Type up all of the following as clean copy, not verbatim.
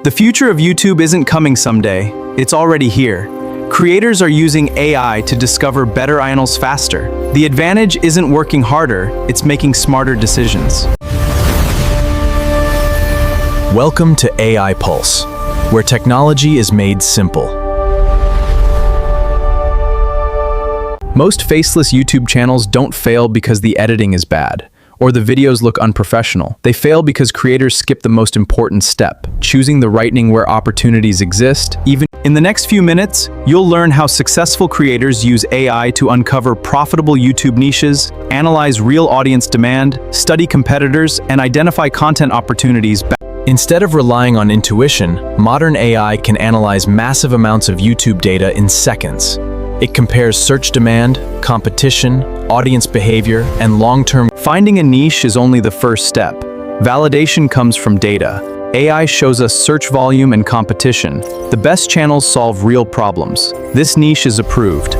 The future of YouTube isn't coming someday, it's already here. Creators are using AI to discover better channels faster. The advantage isn't working harder, it's making smarter decisions. Welcome to AI Pulse, where technology is made simple. Most faceless YouTube channels don't fail because the editing is bad, or the videos look unprofessional. They fail because creators skip the most important step, choosing the right niche where opportunities exist. Even in the next few minutes, you'll learn how successful creators use AI to uncover profitable YouTube niches, analyze real audience demand, study competitors, and identify content opportunities. Instead of relying on intuition, modern AI can analyze massive amounts of YouTube data in seconds. It compares search demand, competition, audience behavior, and long-term. Finding a niche is only the first step. Validation comes from data. AI shows us search volume and competition. The best channels solve real problems. This niche is approved.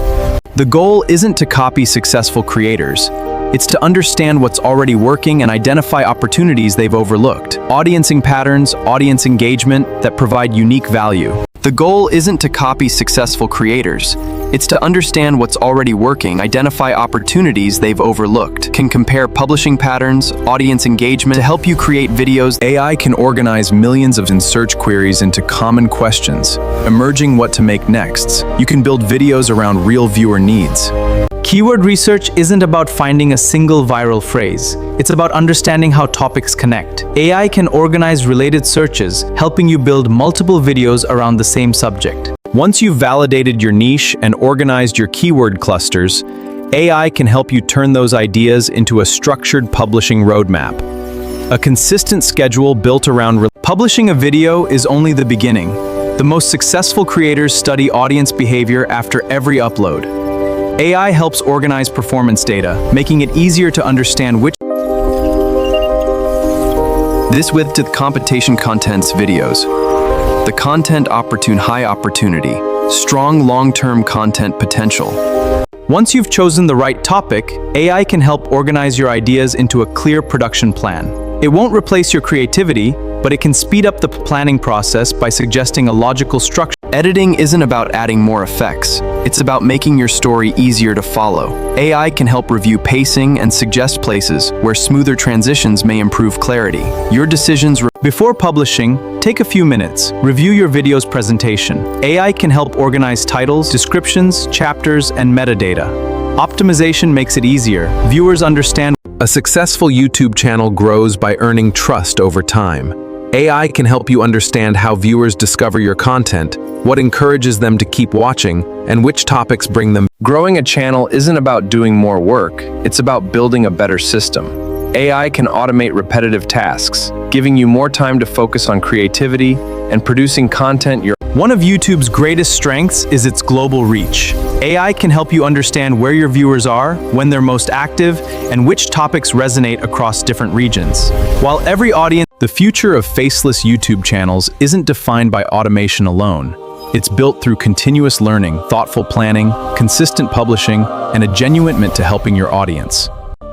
The goal isn't to copy successful creators. It's to understand what's already working and identify opportunities they've overlooked. Audiencing patterns, audience engagement that provide unique value. The goal isn't to copy successful creators. It's to understand what's already working, identify opportunities they've overlooked, can compare publishing patterns, audience engagement to help you create videos. AI can organize millions of search queries into common questions, emerging what to make next. You can build videos around real viewer needs. Keyword research isn't about finding a single viral phrase. It's about understanding how topics connect. AI can organize related searches, helping you build multiple videos around the same subject. Once you've validated your niche and organized your keyword clusters, AI can help you turn those ideas into a structured publishing roadmap. A consistent schedule built around publishing a video is only the beginning. The most successful creators study audience behavior after every upload. AI helps organize performance data, making it easier to understand which this with to the competition contents videos. The content high opportunity, strong long-term content potential. Once you've chosen the right topic, AI can help organize your ideas into a clear production plan. It won't replace your creativity, but it can speed up the planning process by suggesting a logical structure. Editing isn't about adding more effects. It's about making your story easier to follow. AI can help review pacing and suggest places where smoother transitions may improve clarity. Your decisions. Before publishing, take a few minutes. Review your video's presentation. AI can help organize titles, descriptions, chapters, and metadata. Optimization makes it easier. Viewers understand. A successful YouTube channel grows by earning trust over time. AI can help you understand how viewers discover your content, what encourages them to keep watching, and which topics bring them. Growing a channel isn't about doing more work, it's about building a better system. AI can automate repetitive tasks, giving you more time to focus on creativity and producing content. One of YouTube's greatest strengths is its global reach. AI can help you understand where your viewers are, when they're most active, and which topics resonate across different regions. While every audience. The future of faceless YouTube channels isn't defined by automation alone. It's built through continuous learning, thoughtful planning, consistent publishing, and a genuine commitment to helping your audience.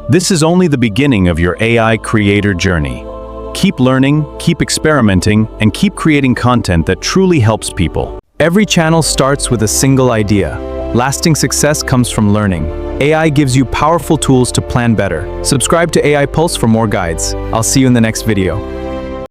This is only the beginning of your AI creator journey. Keep learning, keep experimenting, and keep creating content that truly helps people. Every channel starts with a single idea. Lasting success comes from learning. AI gives you powerful tools to plan better. Subscribe to AI Pulse for more guides. I'll see you in the next video.